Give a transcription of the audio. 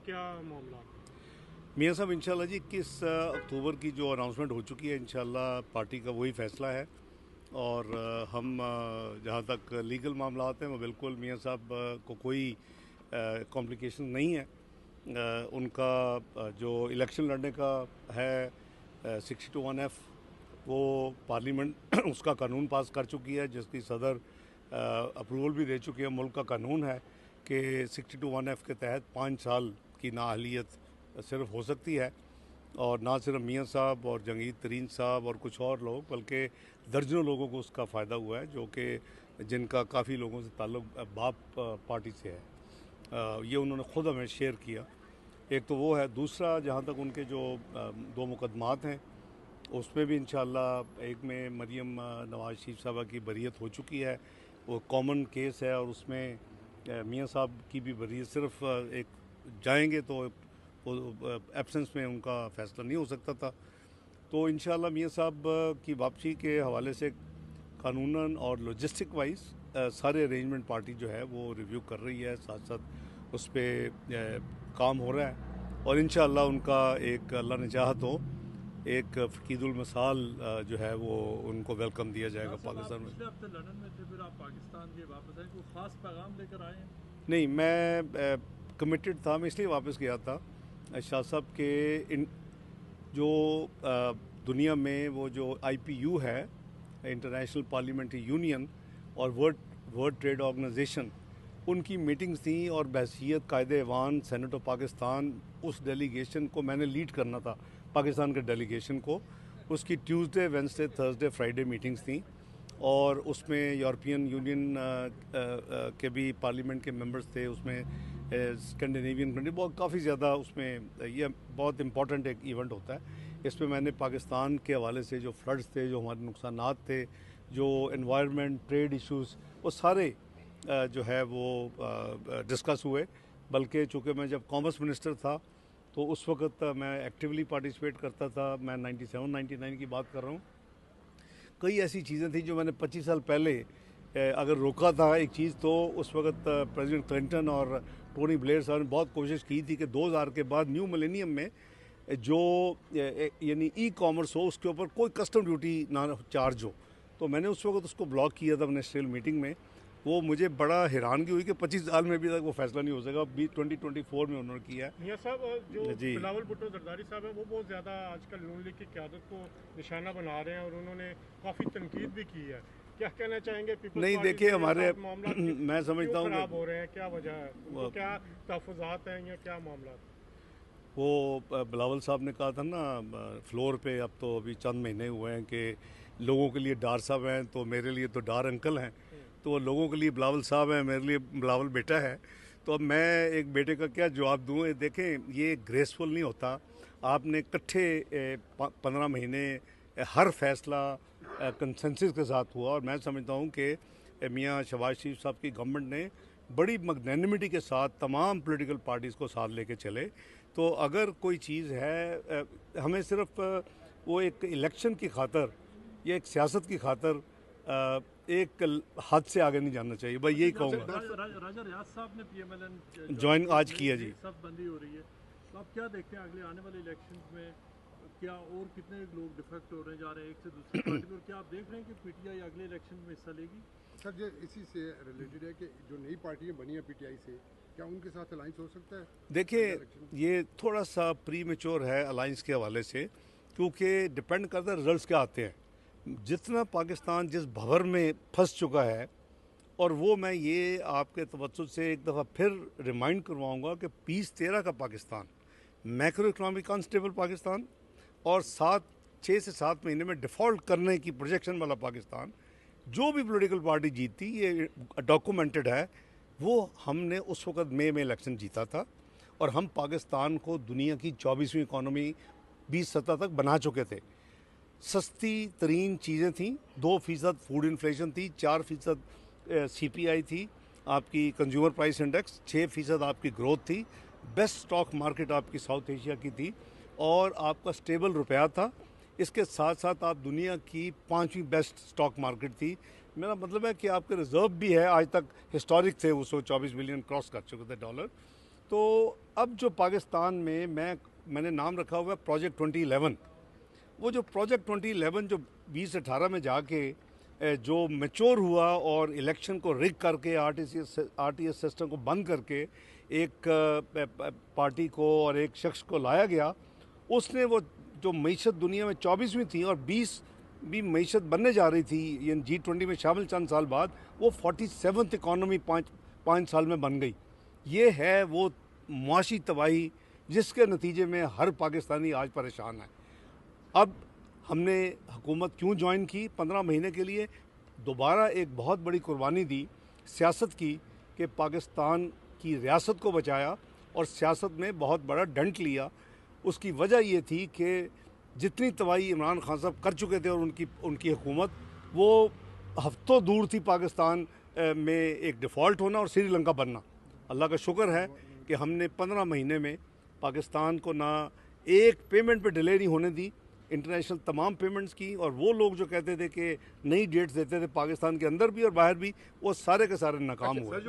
क्या मामला? मियाँ साहब इंशाल्लाह जी 21 अक्टूबर की जो अनाउंसमेंट हो चुकी है, इंशाल्लाह पार्टी का वही फैसला है। और हम जहाँ तक लीगल मामला हैं वो बिल्कुल मियाँ साहब को कोई कॉम्प्लिकेशन नहीं है। उनका जो इलेक्शन लड़ने का है 62(1)(f वो पार्लियामेंट उसका कानून पास कर चुकी है, जिसकी सदर अप्रूवल भी दे चुकी है। मुल्क का कानून है कि 62(1)(f के तहत 5 साल की नाअहलियत सिर्फ हो सकती है। और ना सिर्फ मियाँ साहब और जंगीर तरीन साहब और कुछ और लोग, बल्कि दर्जनों लोगों को उसका फ़ायदा हुआ है, जो कि जिनका काफ़ी लोगों से ताल्लुक़ बाप पार्टी से है। ये उन्होंने ख़ुद हमें शेयर किया। एक तो वो है, दूसरा जहाँ तक उनके जो 2 मुकदमात हैं उस पर भी इंशाअल्लाह एक में मरीम नवाज़ शरीफ साहबा की बरीयत हो चुकी है, वो कॉमन केस है और उसमें मियाँ साहब की भी बरीयत सिर्फ एक जाएंगे तो एब्सेंस में उनका फ़ैसला नहीं हो सकता था। तो इंशाअल्लाह मियाँ साहब की वापसी के हवाले से कानूनन और लॉजिस्टिक वाइज सारे अरेंजमेंट पार्टी जो है वो रिव्यू कर रही है, साथ साथ उस पर काम हो रहा है। और इंशाअल्लाह उनका एक अल्लाह ने चाहा तो एक फ़कीदुल मिसाल जो है वो उनको वेलकम दिया जाएगा पाकिस्तान में। पिछले हफ्ते लंदन में थे, फिर आप पाकिस्तान के वापस आए, कोई ख़ास पैगाम लेकर आए हैं? नहीं, मैं कमिटेड था, मैं इसलिए वापस गया था। शाह साहब के जो दुनिया में वो जो IPU है, इंटरनेशनल पार्लियामेंट्री यूनियन, और वर्ल्ड ट्रेड ऑर्गेनाइजेशन, उनकी मीटिंग्स थी और बहसीत कायदे ऐवान सेनेट ऑफ पाकिस्तान उस डेलीगेशन को मैंने लीड करना था, पाकिस्तान के डेलीगेशन को। उसकी Tuesday, Wednesday, Thursday, Friday meetings थी और उसमें यूरोपियन यूनियन के भी पार्लियामेंट के मेंबर्स थे, उसमें स्कैंडिनेवियन कंट्री बहुत काफ़ी ज़्यादा, उसमें यह बहुत इम्पॉर्टेंट एक इवेंट होता है। इसमें मैंने पाकिस्तान के हवाले से जो फ्लड्स थे, जो हमारे नुकसानात थे, जो एनवायरनमेंट, ट्रेड इश्यूज़, वो सारे जो है वो डिस्कस हुए। बल्कि चूँकि मैं जब कॉमर्स मिनिस्टर था तो उस वक्त मैं एक्टिवली पार्टिसिपेट करता था। मैं 97-99 की बात कर रहा हूँ। कई ऐसी चीज़ें थी जो मैंने 25 साल पहले अगर रोका था एक चीज़, तो उस वक्त प्रेसिडेंट क्लिंटन और टोनी ब्लेयर साहब ने बहुत कोशिश की थी कि 2000 के बाद न्यू मिलेनियम में जो यानी ई-कॉमर्स हो उसके ऊपर कोई कस्टम ड्यूटी ना चार्ज हो। तो मैंने उस वक्त उसको ब्लॉक किया था मिनिस्ट्रियल मीटिंग में। वो मुझे बड़ा हैरानगी हुई कि 25 साल में भी तक वो फैसला नहीं हो सका। 2024 में उन्होंने किया है। मियाँ साहब, जो जी, बिलावल भुट्टो जरदारी साहब हैं, वो बहुत ज़्यादा आजकल नून लीग की क़यादत को निशाना बना रहे हैं और उन्होंने काफ़ी तनकीद भी की है। क्या कहना चाहेंगे? पीपल्स नहीं पार्टी देखिए के हमारे साथ मामला मैं समझता हूँ खराब हो रहे हैं, क्या वजह है? उनको कि क्या तहफ़्फ़ुज़ात हैं या क्या मामला? वो बिलावल साहब ने कहा था ना फ्लोर पे, अब तो अभी चंद महीने हुए हैं कि लोगों के लिए डार साहब हैं, तो मेरे लिए तो डार अंकल हैं। तो वो लोगों के लिए बिलावल साहब हैं, मेरे लिए बिलावल बेटा है। तो अब मैं एक बेटे का क्या जवाब दूँ? देखें, ये ग्रेसफुल नहीं होता। आपने इकट्ठे 15 महीने हर फैसला कंसेंसस के साथ हुआ, और मैं समझता हूँ कि मियाँ शहबाज शरीफ साहब की गवर्नमेंट ने बड़ी मैग्नेनिमिटी के साथ तमाम पॉलिटिकल पार्टीज़ को साथ लेके चले। तो अगर कोई चीज़ है, हमें सिर्फ वो एक इलेक्शन की खातर या एक सियासत की खातर एक हद से आगे नहीं जाना चाहिए। भाई यही कहूँगा। राजा रियाज साहब ने PMLN ज्वाइन आज किया जी। सब बंदी हो रही है, तो आप क्या देखते हैं अगले आने वाले इलेक्शन में? क्या और कितने लोग डिफेक्ट हो रहे जा रहे हैं एक से दूसरी पार्टी में, और क्या आप देख रहे हैं कि PTI अगले इलेक्शन में हिस्सा लेगी? सर, जो इसी से रिलेटेड है कि जो नई पार्टियां बनी हैं PTI से, क्या उनके साथ अलायंस हो सकता है? देखिए, ये थोड़ा सा प्री मेच्योर है अलायंस के हवाले से, क्योंकि डिपेंड करता है रिजल्ट्स क्या आते हैं। जितना पाकिस्तान जिस भंवर में फंस चुका है, और वो मैं ये आपके तवज्जुह से एक दफ़ा फिर रिमाइंड करवाऊंगा कि 2013 का Pakistan, macro economic unstable Pakistan, और 6 से 7 महीने में डिफ़ॉल्ट करने की प्रोजेक्शन वाला पाकिस्तान, जो भी पॉलिटिकल पार्टी जीती, ये डॉक्यूमेंटेड है, वो हमने उस वक्त मई में इलेक्शन जीता था, और हम पाकिस्तान को दुनिया की 24वीं इकॉनमी 2017 तक बना चुके थे। सस्ती तरीन चीज़ें थी, 2% फूड इन्फ्लेशन थी, 4% CPI थी, आपकी कंज्यूमर प्राइस इंडेक्स 6% आपकी ग्रोथ थी, बेस्ट स्टॉक मार्केट आपकी साउथ एशिया की थी, और आपका स्टेबल रुपया था। इसके साथ साथ आप दुनिया की 5वीं बेस्ट स्टॉक मार्केट थी। मेरा मतलब है कि आपके रिजर्व भी है, आज तक हिस्टोरिक थे, वो 124 बिलियन क्रॉस कर चुके थे डॉलर। तो अब जो पाकिस्तान में मैंने नाम रखा हुआ है प्रोजेक्ट 2011। वो जो प्रोजेक्ट 2011 जो 2018 में जाके जो मैच्योर हुआ और इलेक्शन को रिग करके आरटीएस सिस्टम को बंद करके एक पार्टी को और एक शख्स को लाया गया, उसने वो जो मीशत दुनिया में 24वीं थी और 20 भी मीशत बनने जा रही थी ये G20 में शामिल चंद साल बाद, वो 47th इकॉनमी पाँच साल में बन गई। ये है वो मुआशी तबाही जिसके नतीजे में हर पाकिस्तानी आज परेशान है। अब हमने हुकूमत क्यों ज्वाइन की 15 महीने के लिए, दोबारा एक बहुत बड़ी कुर्बानी दी सियासत की कि पाकिस्तान की रियासत को बचाया और सियासत में बहुत बड़ा डंट लिया। उसकी वजह ये थी कि जितनी तबाही इमरान खान साहब कर चुके थे और उनकी हुकूमत, वो हफ्तों दूर थी पाकिस्तान में एक डिफ़ॉल्ट होना और श्रीलंका बनना। अल्लाह का शुक्र है कि हमने 15 महीने में पाकिस्तान को ना एक पेमेंट पे डिले नहीं होने दी, इंटरनेशनल तमाम पेमेंट्स की। और वो लोग जो कहते थे कि नई डेट्स देते थे पाकिस्तान के अंदर भी और बाहर भी, वो सारे के सारे नाकाम हुए।